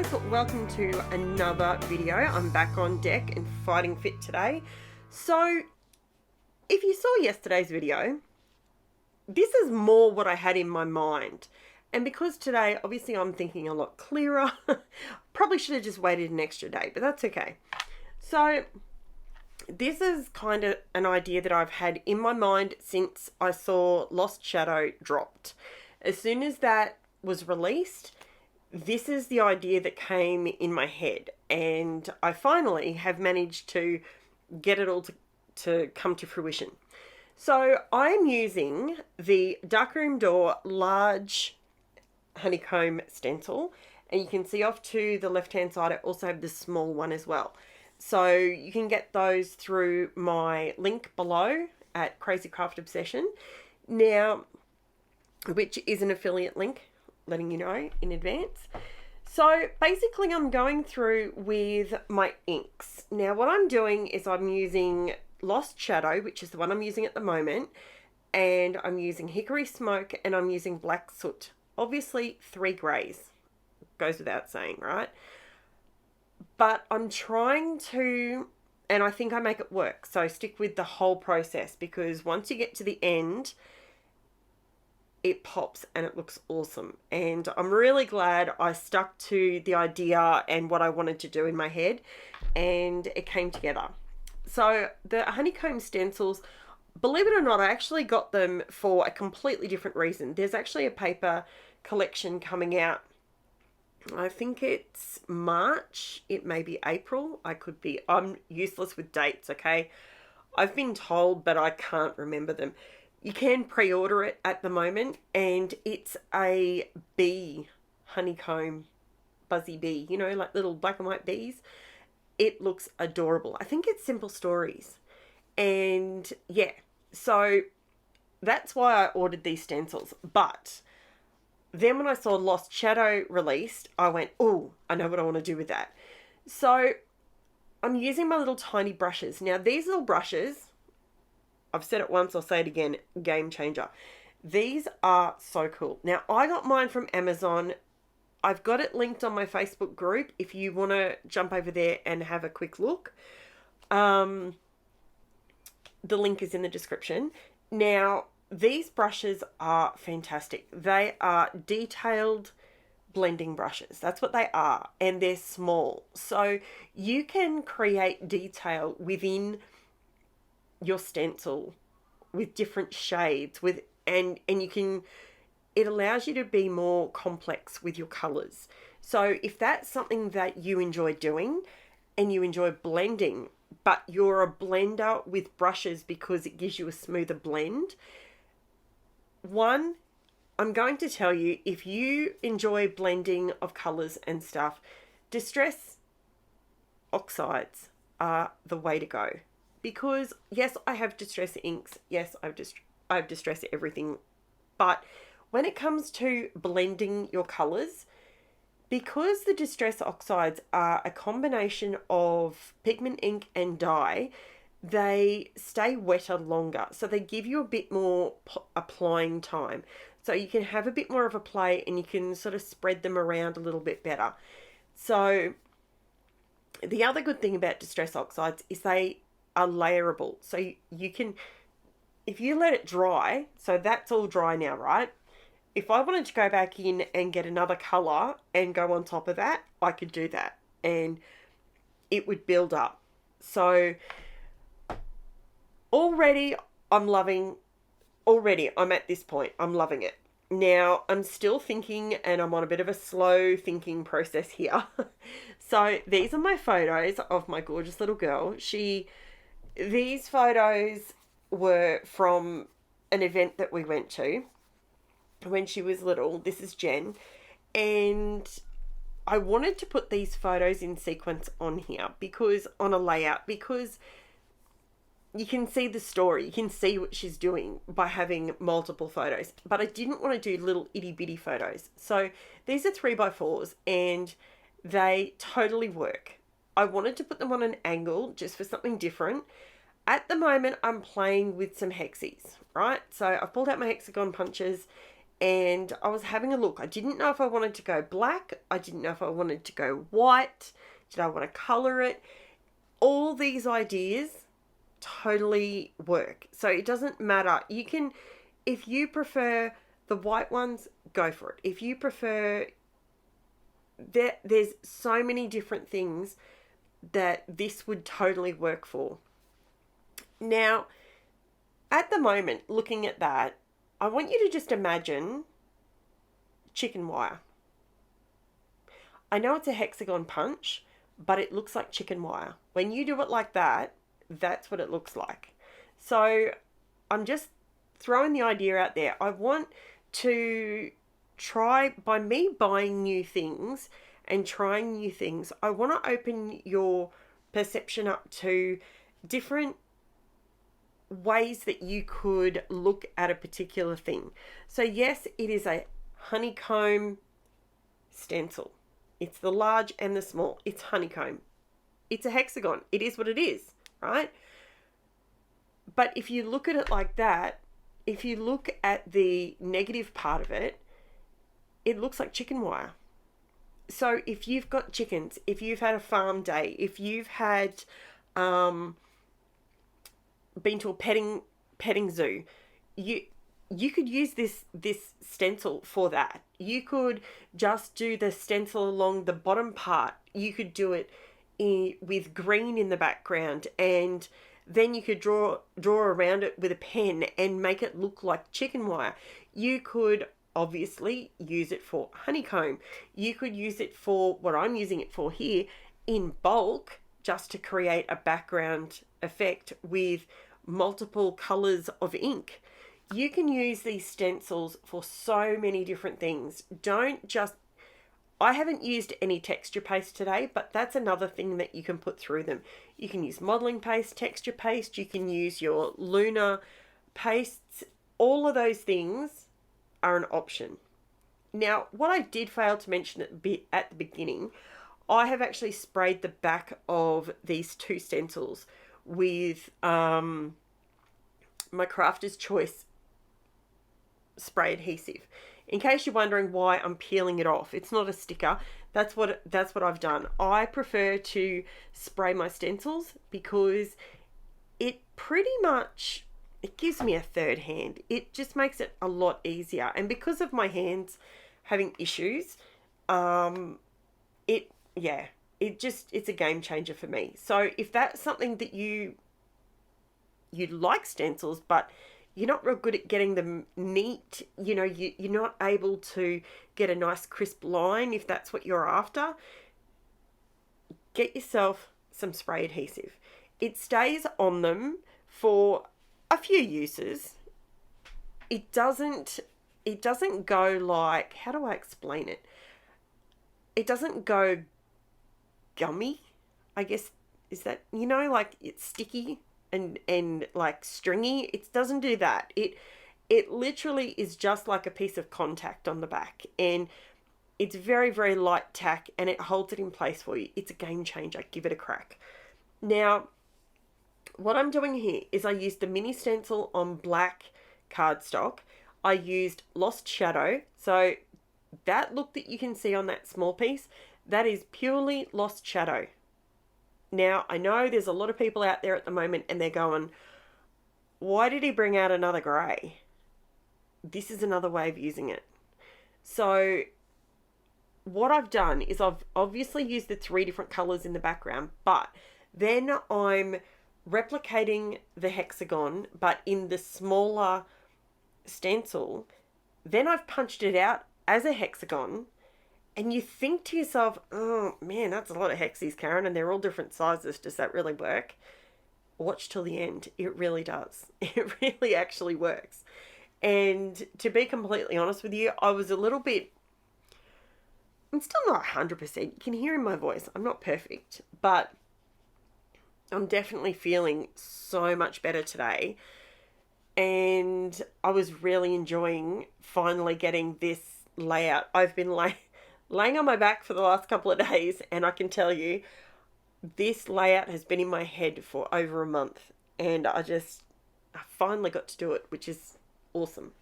guys, welcome to another video. I'm back on deck and fighting fit today. So if you saw yesterday's video, this is more what I had in my mind. And because today, obviously I'm thinking a lot clearer, probably should have just waited an extra day, but that's okay. So this is kind of an idea that I've had in my mind since I saw Lost Shadow dropped. As soon as that was released, this is the idea that came in my head, and I finally have managed to get it all to come to fruition. So I'm using the Darkroom Door large honeycomb stencil, and you can see off to the left hand side I also have the small one as well. So you can get those through my link below at Crazy Craft Obsession, now, which is an affiliate link, letting you know in advance. So basically I'm going through with my inks. Now what I'm doing is I'm using Lost Shadow, which is the one I'm using at the moment, and I'm using Hickory Smoke, and I'm using Black Soot. Obviously 3 greys, goes without saying, right? But I'm trying to, and I think I make it work, so stick with the whole process, because once you get to the end, it pops and it looks awesome. And I'm really glad I stuck to the idea and what I wanted to do in my head, and it came together. So the honeycomb stencils, believe it or not, I actually got them for a completely different reason. There's actually a paper collection coming out. I think it's March, it may be April, I'm useless with dates, okay? I've been told, but I can't remember them. You can pre-order it at the moment, and it's a bee honeycomb, buzzy bee, you know, like little black and white bees. It looks adorable. I think it's Simple Stories. And yeah, so that's why I ordered these stencils. But then when I saw Lost Shadow released, I went, oh, I know what I want to do with that. So I'm using my little tiny brushes. Now these little brushes, I've said it once, I'll say it again, game changer. These are so cool. Now I got mine from Amazon. I've got it linked on my Facebook group if you want to jump over there and have a quick look. The link is in the description. Now, these brushes are fantastic. They are detailed blending brushes. That's what they are. And they're small. So you can create detail within your stencil with different shades, and you can, it allows you to be more complex with your colors. So if that's something that you enjoy doing and you enjoy blending, but you're a blender with brushes because it gives you a smoother blend, one, I'm going to tell you, if you enjoy blending of colors and stuff, Distress Oxides are the way to go. Because yes, I have Distress inks. Yes, I have Distress everything. But when it comes to blending your colors, because the Distress Oxides are a combination of pigment ink and dye, they stay wetter longer. So they give you a bit more applying time. So you can have a bit more of a play, and you can sort of spread them around a little bit better. So the other good thing about Distress Oxides is they are layerable. So you can, if you let it dry, so that's all dry now, right? If I wanted to go back in and get another color and go on top of that, I could do that, and it would build up. So already I'm at this point, I'm loving it. Now I'm still thinking, and I'm on a bit of a slow thinking process here. So these are my photos of my gorgeous little girl. These photos were from an event that we went to when she was little. This is Jen, and I wanted to put these photos in sequence on here, because on a layout, because you can see the story, you can see what she's doing by having multiple photos. But I didn't want to do little itty bitty photos. So these are 3x4s, and they totally work. I wanted to put them on an angle just for something different. At the moment, I'm playing with some hexies, right? So I've pulled out my hexagon punches, and I was having a look. I didn't know if I wanted to go black. I didn't know if I wanted to go white. Did I want to color it? All these ideas totally work. So it doesn't matter. You can, if you prefer the white ones, go for it. If you prefer, there's so many different things that this would totally work for. Now, at the moment, looking at that, I want you to just imagine chicken wire. I know it's a hexagon punch, but it looks like chicken wire. When you do it like that, that's what it looks like. So I'm just throwing the idea out there. I want to try, by me buying new things and trying new things, I want to open your perception up to different ways that you could look at a particular thing. So yes, it is a honeycomb stencil. It's the large and the small. It's honeycomb. It's a hexagon. It is what it is, right? But if you look at it like that, if you look at the negative part of it, it looks like chicken wire. So if you've got chickens, if you've had a farm day, if you've had been to a petting zoo, you could use this stencil for that. You could just do the stencil along the bottom part. You could do it with green in the background, and then you could draw around it with a pen and make it look like chicken wire. You could obviously use it for honeycomb. You could use it for what I'm using it for here in bulk, just to create a background effect with multiple colors of ink. You can use these stencils for so many different things. I haven't used any texture paste today, but that's another thing that you can put through them. You can use modeling paste, texture paste, you can use your lunar pastes. All of those things are an option. Now, what I did fail to mention at the beginning, I have actually sprayed the back of these two stencils with my Crafter's Choice spray adhesive. In case you're wondering why I'm peeling it off, it's not a sticker. That's what I've done. I prefer to spray my stencils because it pretty much, it gives me a third hand. It just makes it a lot easier. And because of my hands having issues, it's a game changer for me. So if that's something that you like stencils, but you're not real good at getting them neat, you're not able to get a nice crisp line if that's what you're after, get yourself some spray adhesive. It stays on them for a few uses. It doesn't go like, how do I explain it? It doesn't go gummy, I guess, is that, like it's sticky and like stringy. It doesn't do that. It literally is just like a piece of contact on the back, and it's very, very light tack, and it holds it in place for you. It's a game changer. Give it a crack. Now, what I'm doing here is I used the mini stencil on black cardstock. I used Lost Shadow. So that look that you can see on that small piece, that is purely Lost Shadow. Now, I know there's a lot of people out there at the moment and they're going, why did he bring out another grey? This is another way of using it. So what I've done is I've obviously used the 3 different colours in the background, but then I'm replicating the hexagon, but in the smaller stencil. Then I've punched it out as a hexagon. And you think to yourself, oh man, that's a lot of hexies, Karen, and they're all different sizes. Does that really work? Watch till the end. It really does. It really actually works. And to be completely honest with you, I was a little bit, I'm still not 100%. You can hear in my voice, I'm not perfect, but I'm definitely feeling so much better today. And I was really enjoying finally getting this layout. I've been laying on my back for the last couple of days, and I can tell you this layout has been in my head for over a month, and I finally got to do it, which is awesome.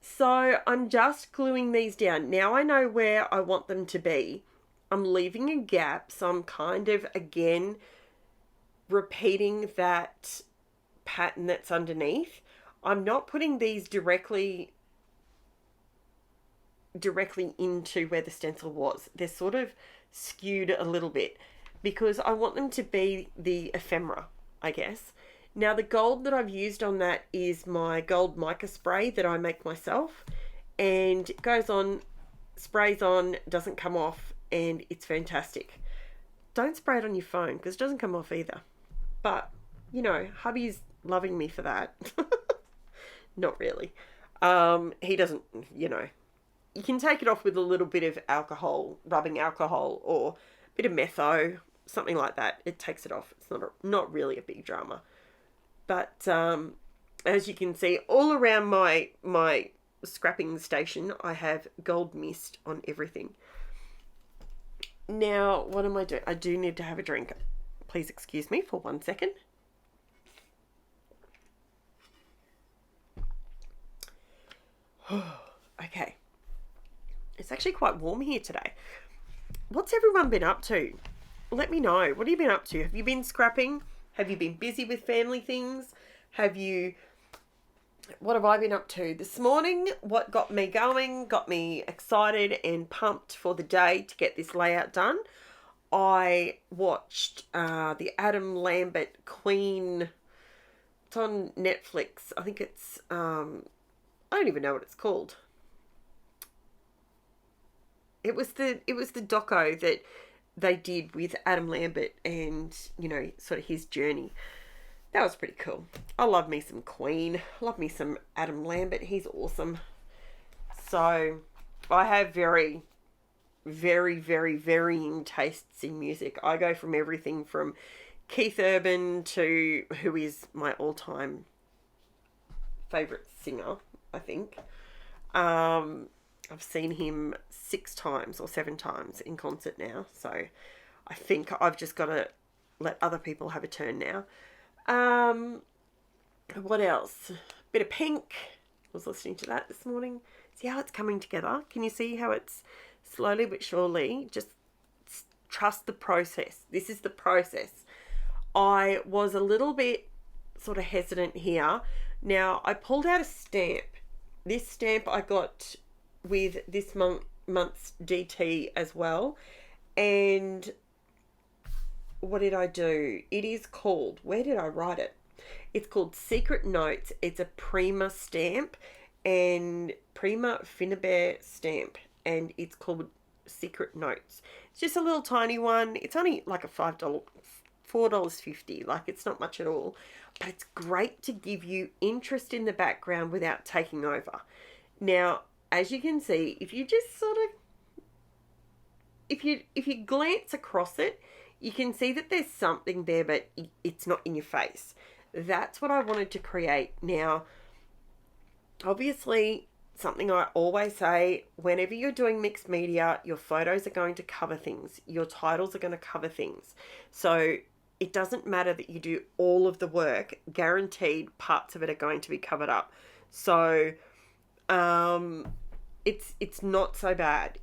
So I'm just gluing these down. Now I know where I want them to be. I'm leaving a gap, so I'm kind of, again, repeating that pattern that's underneath. I'm not putting these directly into where the stencil was. They're sort of skewed a little bit because I want them to be the ephemera, I guess. Now the gold that I've used on that is my gold mica spray that I make myself, and it goes on, sprays on, doesn't come off, and it's fantastic. Don't spray it on your phone because it doesn't come off either. But, you know, hubby's loving me for that. Not really. He doesn't, you know. You can take it off with a little bit of alcohol, rubbing alcohol, or a bit of metho, something like that. It takes it off. It's not really a big drama. But as you can see, all around my scrapping station, I have gold mist on everything. Now, what am I doing? I do need to have a drink. Please excuse me for 1 second. Okay. It's actually quite warm here today. What's everyone been up to? Let me know. What have you been up to? Have you been scrapping? Have you been busy with family things? What have I been up to? This morning, what got me going, got me excited and pumped for the day to get this layout done. I watched the Adam Lambert Queen. It's on Netflix. I think it's, I don't even know what it's called. It was the doco that they did with Adam Lambert and, you know, sort of his journey. That was pretty cool. I love me some Queen. Love me some Adam Lambert. He's awesome. So I have very, very, very varying tastes in music. I go from everything from Keith Urban to who is my all-time favourite singer, I think. I've seen him 6 times or 7 times in concert now. So I think I've just got to let other people have a turn now. What else? Bit of Pink. I was listening to that this morning. See how it's coming together? Can you see how it's slowly but surely? Just trust the process. This is the process. I was a little bit sort of hesitant here. Now, I pulled out a stamp. This stamp I got with this month's DT as well. And what did I do? It is called, where did I write it? It's called Secret Notes. It's a PRIMA stamp and PRIMA FINNABAIR stamp, and it's called Secret Notes. It's just a little tiny one. It's only like a $4.50. Like, it's not much at all, but it's great to give you interest in the background without taking over. Now, as you can see, if you just sort of, if you glance across it, you can see that there's something there, but it's not in your face. That's what I wanted to create. Now, obviously, something I always say, whenever you're doing mixed media, your photos are going to cover things. Your titles are going to cover things. So it doesn't matter that you do all of the work. Guaranteed parts of it are going to be covered up. So it's not so bad.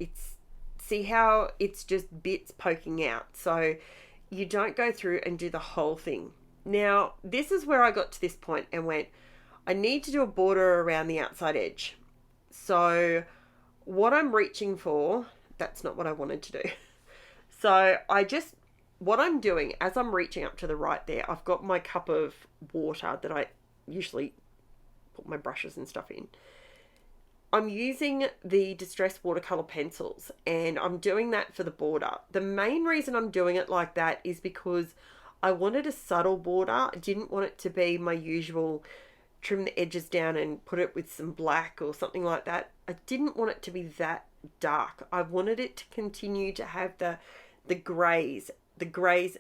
See how it's just bits poking out. So you don't go through and do the whole thing. Now, this is where I got to this point and went, I need to do a border around the outside edge. So what I'm reaching for, that's not what I wanted to do. So what I'm doing as I'm reaching up to the right there, I've got my cup of water that I usually put my brushes and stuff in. I'm using the Distress watercolor pencils, and I'm doing that for the border. The main reason I'm doing it like that is because I wanted a subtle border. I didn't want it to be my usual trim the edges down and put it with some black or something like that. I didn't want it to be that dark. I wanted it to continue to have the grays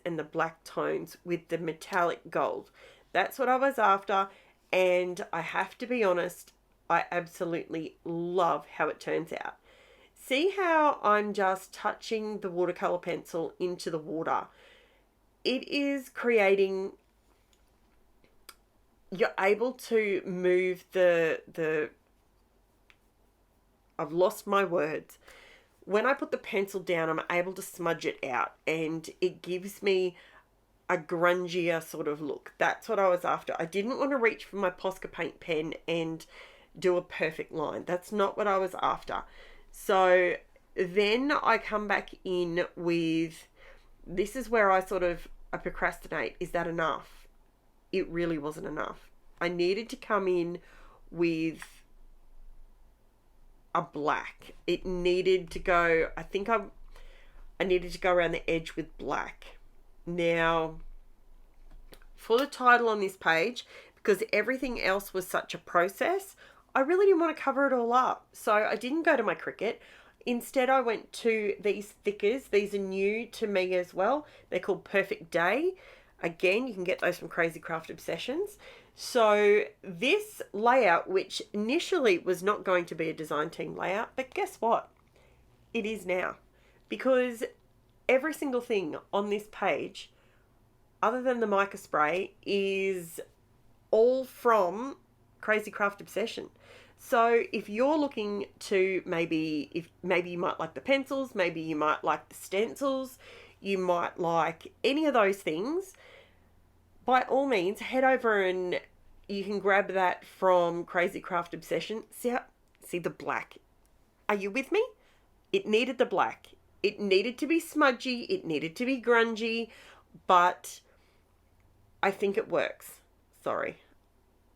and the black tones with the metallic gold. That's what I was after, and I have to be honest, I absolutely love how it turns out. See how I'm just touching the watercolor pencil into the water? It is creating, you're able to move the I've lost my words. When I put the pencil down, I'm able to smudge it out and it gives me a grungier sort of look. That's what I was after. I didn't want to reach for my Posca paint pen and do a perfect line. That's not what I was after. So then I come back in with, this is where I procrastinate. Is that enough? It really wasn't enough. I needed to come in with a black. It needed to go, I needed to go around the edge with black. Now, for the title on this page, because everything else was such a process, I really didn't want to cover it all up. So I didn't go to my Cricut. Instead, I went to these thickers. These are new to me as well. They're called Perfect Day. Again, you can get those from Crazy Craft Obsessions. So this layout, which initially was not going to be a design team layout, but guess what? It is now. Because every single thing on this page, other than the mica spray, is all from Crazy Craft Obsession. So if you're looking to maybe you might like the pencils, maybe you might like the stencils, you might like any of those things, by all means, head over and you can grab that from Crazy Craft Obsession. See the black. Are you with me? It needed the black. It needed to be smudgy. It needed to be grungy, but I think it works. Sorry.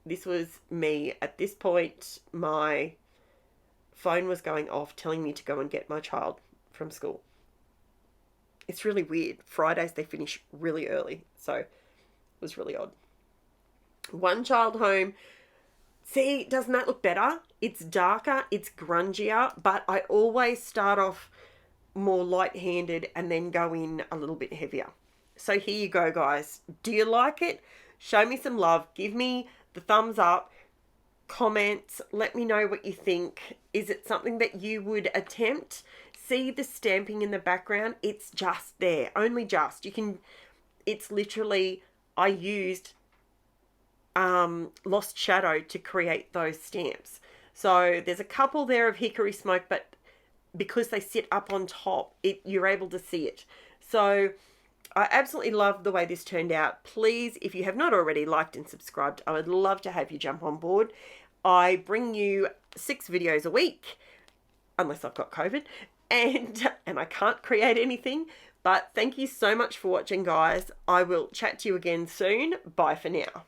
This was me. At this point, my phone was going off telling me to go and get my child from school. It's really weird. Fridays, they finish really early. So it was really odd. One child home. See, doesn't that look better? It's darker, it's grungier, but I always start off more light-handed and then go in a little bit heavier. So here you go, guys. Do you like it? Show me some love. Give me the thumbs up. Comments. Let me know what you think. Is it something that you would attempt? See the stamping in the background? It's just there. Only just. You can... It's literally... I used Lost Shadow to create those stamps. So there's a couple there of Hickory Smoke, but because they sit up on top, you're able to see it. So I absolutely love the way this turned out. Please, if you have not already liked and subscribed, I would love to have you jump on board. I bring you 6 videos a week, unless I've got COVID, and I can't create anything. But thank you so much for watching, guys. I will chat to you again soon. Bye for now.